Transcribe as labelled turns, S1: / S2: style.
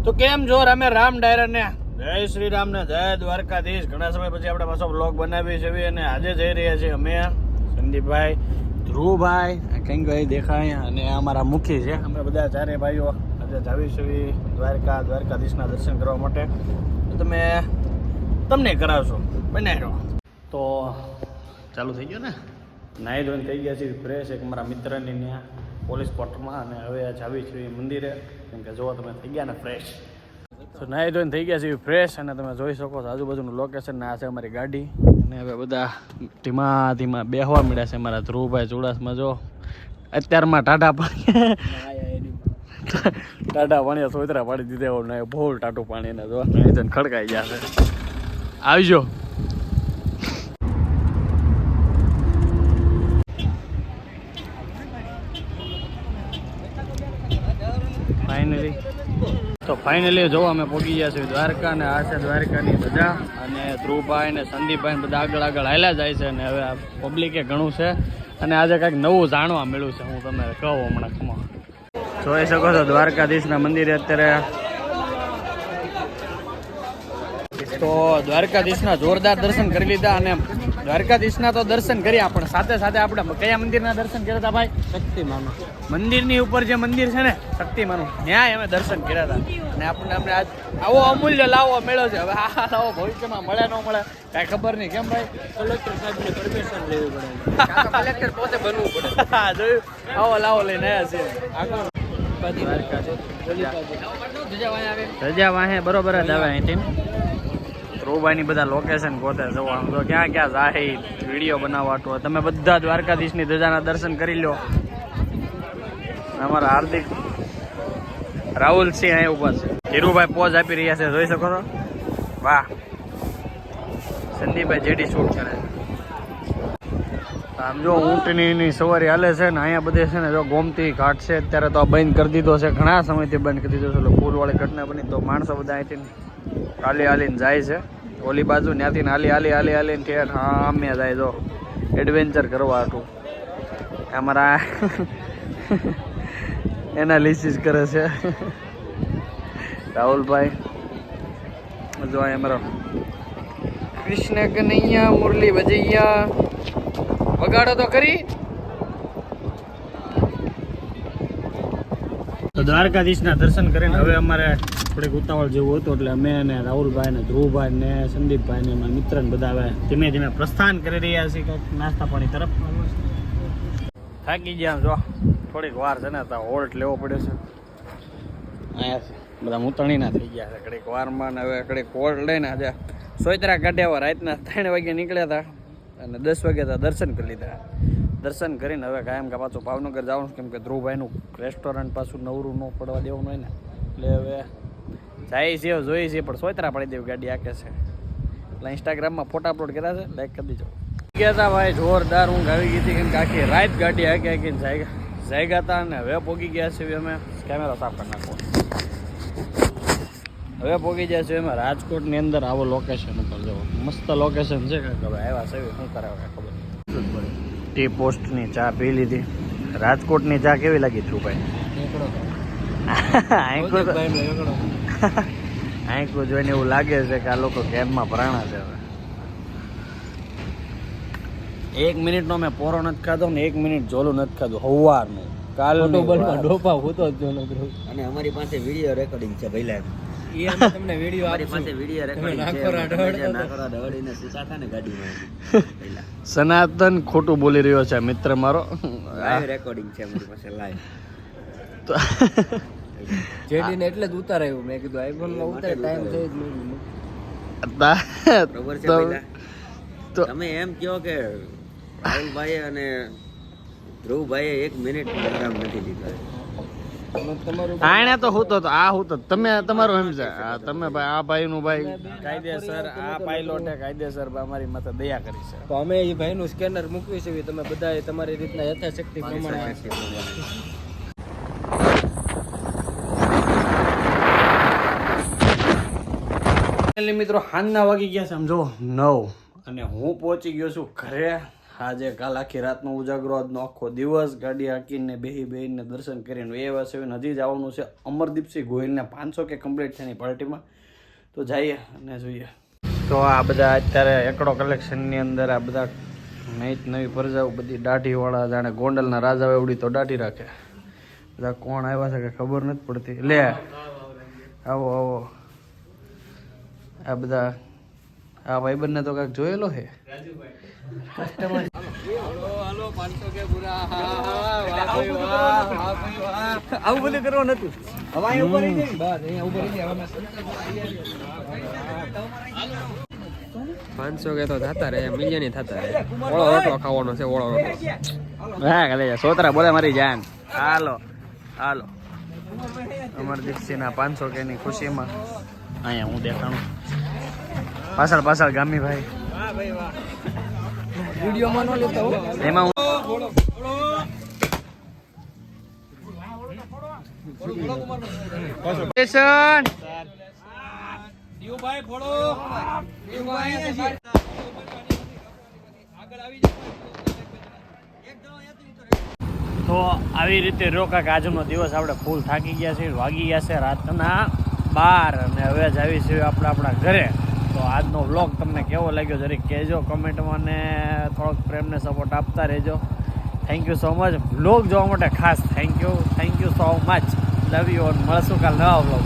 S1: તો કેમ છો અમે રામ ડાયર ને જય શ્રી રામ ને જય દ્વારકાધીશ. ઘણા સમય પછી આપણે પાછો બ્લોગ બનાવી છે અને આજે જઈ રહ્યા છીએ અમે સંદીપભાઈ, ધ્રુવભાઈ, કંઈકભાઈ દેખાય અને અમારા મુખી છે. અમે બધા ચારે ભાઈઓ આજે જાવીશું દ્વારકાધીશના દર્શન કરવા માટે. તમે તમને કરાવશો બનાવ્યો તો ચાલુ થઈ ગયો ને. નાહી ધોઈને થઈ ગયા છે ફ્રેશ એક મારા મિત્રની ત્યાં પોલીસ ક્વાર્ટરમાં અને હવે જાવી છે મંદિરે કેમ કે જોવો તમે થઈ ગયા ને ફ્રેશ. તો નાહી ધોઈને થઈ ગયા છે ફ્રેશ અને તમે જોઈ શકો છો આજુબાજુનું લોકેશન ને આ છે અમારી ગાડી અને હવે બધા ધીમા ધીમા બેહવા મળ્યા છે. મારા ધ્રુવભાઈ ચુડાસમાં જો અત્યારમાં ટાટા પાણી સોતરા પાડી દીધા ને બહુ ટાટું પાણી ને જો નાહી ધોઈને ખડકાઈ ગયા છે. આવજો. ફાઇનલી જો અમે પહોંચી ગયા છીએ દ્વારકા અને આ છે દ્વારકાની ધજા અને ધ્રુવભાઈ ને સંદીપભાઈ બધા આગળ હાલ્યા જાય છે અને હવે પબ્લિકે ઘણું છે અને આજે કંઈક નવું જાણવા મળ્યું છે. હું તમને કહું હમણાં ખમા જોઈ શકો છો દ્વારકાધીશના મંદિરે અત્યારે તો દ્વારકાધીશના જોરદાર દર્શન કરી લીધા અને દ્વારકાધીશના તો દર્શન કર્યા પણ સાથે સાથે આપણે કયા મંદિરના દર્શન કર્યા હતા ભાઈ? શક્તિમાનું મંદિરની ઉપર જે મંદિર છે ને શક્તિમાનું ત્યાં અમે દર્શન કર્યા હતા અને આપણને અમને આજ આવો અમૂલ્ય લાવો મેળો છે. હવે આ લાવો ભવિષ્યમાં મળે ન મળે કાંઈ ખબર નહીં. કેમ ભાઈ? કલેક્ટર સાહેબની પરમિશન લેવી પડે, કલેક્ટર પોતે બનવું પડે. હા જોયું, આવો લાવો લઈને આવ્યા છે. રજા વાહે બરોબર જ આવે અહીંથી. ધ્રુવભાઈની બધા લોકેશન ગોતે જવો આમ તો ક્યાં ક્યાં જાય વિડીયો બનાવવાતો. તમે બધા દ્વારકાધીશની ધજાના દર્શન કરી લો. અમારા હાર્દિક રાહુલસિંહ અહીંયા ઉભા છે. ધીરુભાઈ પોઝ આપી રહ્યા છે જોઈ શકો છો. વાહ. સંદીપભાઈ જેડી શૂટ કરે. આમ જો ઊંટની સવારી હાલે છે ને અહીંયા બધે છે ને જો ગોમતી ઘાટ છે અત્યારે તો બંધ કરી દીધો છે, ઘણા સમયથી બંધ કરી દીધો છે. એટલે ફૂલવાળી ઘટના બની તો માણસો બધા અહીંથી હાલીને જાય છે ઓલી બાજુ ત્યાંથી હાલીને ઠેઠ અમે જાય જો એડવેન્ચર કરવા હતું. અમારા એનાલિસિસ કરે છે રાહુલભાઈ. જો અહીંયા અમારો કૃષ્ણ કનૈયા મુરલી ભજૈયા વગાડો તો કરી. તો દ્વારકાધીશના દર્શન કરીને હવે અમારે થોડીક ઉતાવળ જેવું હતું એટલે અમે ને રાહુલભાઈ ને ધ્રુવભાઈ ને સંદીપભાઈ ને મારા મિત્ર ને બધા હવે ધીમે ધીમે પ્રસ્થાન કરી રહ્યા છીએ કંઈક નાસ્તા પાણી તરફ. થાકી ગયા જો થોડીક વાર છે ને તો હોલ્ટ લેવો પડ્યો છે. અહીંયા બધા મૂતણીના થઈ ગયા છે ઘડીક વારમાં ને હવે ઘડીક હોલ્ટ લઈને આજે સોયતરા કાઢ્યા રાતના 3 વાગે નીકળ્યા હતા અને 10 વાગે તો દર્શન કરી લીધા. દર્શન કરીને હવે કાયમ કા પાછું ભાવનગર જવાનું કેમ કે ધ્રુવભાઈનું રેસ્ટોરન્ટ પાછું નવરું ન પડવા દેવાનું હોય ને એટલે હવે જાય છે જોઈએ છીએ પણ સોયતરા પાડી દેવી ગાડી આકે છે. એટલે ઇન્સ્ટાગ્રામમાં ફોટા અપલોડ કર્યા છે, લાઈક કરી દીજો. ગયા હતા ભાઈ જોરદાર ઊંઘ આવી ગઈ હતી કેમ કે આખી રાત ગાડી હાકીને જાગ્યા હતા અને હવે પહોંચી ગયા છીએ અમે. કેમેરા સાફ કરી નાખો. હવે પહોંચી ગયા છીએ અમે રાજકોટની અંદર. આવો લોકેશન ઉપર જવો મસ્ત લોકેશન છે કાંઈક. હવે આવ્યા છે શું કરાવે ખબર. ટી પોસ્ટની ચા પી લીધી. રાજકોટની ચા કેવી લાગી ધ્રુવભાઈ? આંખું જોઈને એવું લાગે છે કે આ લોકો કેમ્પમાં પ્રાણા છે. હવે 1 મિનિટનો મેં પોરો નથી ખાધો ને 1 મિનિટ જોલું નથી ખાધું સવારનું. કાલ ડોપા હોતો જ અને અમારી પાસે વિડીયો રેકોર્ડિંગ છે ભાઈ. તમને વિડીયો આપણી પાસે વિડીયો રેકોર્ડિંગ છે. સનાતન ખોટું બોલી રહ્યો છે મિત્ર મારો. લાઈવ રેકોર્ડિંગ છે અમારી પાસે લાઈવ. તો જેડીને એટલે જ ઉતારાયું. મેં કીધું આઈફોનમાં ઉતારે ટાઈમ થઈ જ નહીં. બરોબર છે તો તમે એમ કહો કે રાહુલભાઈ અને ધ્રુવભાઈએ 1 મિનિટ આરામ નથી લીધો. આને તો હું તો આ હું તો તમે તમારું સમજે તમે ભાઈ આ ભાઈનું ભાઈ કાયદેસર આ પાયલોટે કાયદેસર અમારી માથે દયા કરી છે તો અમે એ ભાઈનું સ્કેનર મૂકવી છે. તમે બધા તમારી રીતના યથાશક્તિ પ્રમાણે મિત્રો હાંજના વાગી ગયા છે આમ જો 9 અને હું પહોંચી ગયો છું ઘરે આજે કાલ આખી રાતનો ઉજાગરો, આજનો આખો દિવસ ગાડી હાંકીને બેહીને દર્શન કરીને એવા છે. નજીક જવાનું છે અમરદીપસિંહ ગોહિલને 500 કે કમ્પ્લીટ થઈને પાર્ટીમાં. તો જઈએ અને જોઈએ. તો આ બધા અત્યારે એકડો કલેક્શનની અંદર આ બધા નવી પ્રજાઓ બધી દાઢીવાળા, જાણે ગોંડલના રાજા એવડી તો દાઢી રાખે. બધા કોણ આવ્યા છે કે ખબર નથી પડતી. લે આવો આવો, આ બધા આ ભાઈબંધને તો કાંઈક જોયેલો છે કસ્ટમર. આવું બધું કરવાનું હતું.
S2: 500 કે તો થતા રહે, મિલિયન થતા રહે. ઓળો રોટલો ખાવાનો છે, ઓળો રોટલો.
S1: હા કાલે સોતરા બોલે મારી જાન. હાલો હાલો, અમરદીપસિંહના 500 કે ની ખુશીમાં અહીંયા હું દેખાણું. પાછળ પાછળ ગામી ભાઈ
S2: વિડીયોમાં ન લેતા હો.
S1: એમાં હું તો આવી રીતે રોકા. આજનો દિવસ આપણે ફૂલ થાકી ગયા છે, વાગી ગયા છે રાતના 12 અને હવે જ આવી છે આપણે આપણા ઘરે. તો આજનો વ્લોગ તમને કેવો લાગ્યો જરીક કહેજો કમેન્ટમાં, ને થોડોક પ્રેમને સપોર્ટ આપતા રહેજો. Thank you so much. Vlog જોવા માટે ખાસ thank you so much. Love you. મળશું કાલ નવા વ્લોગ.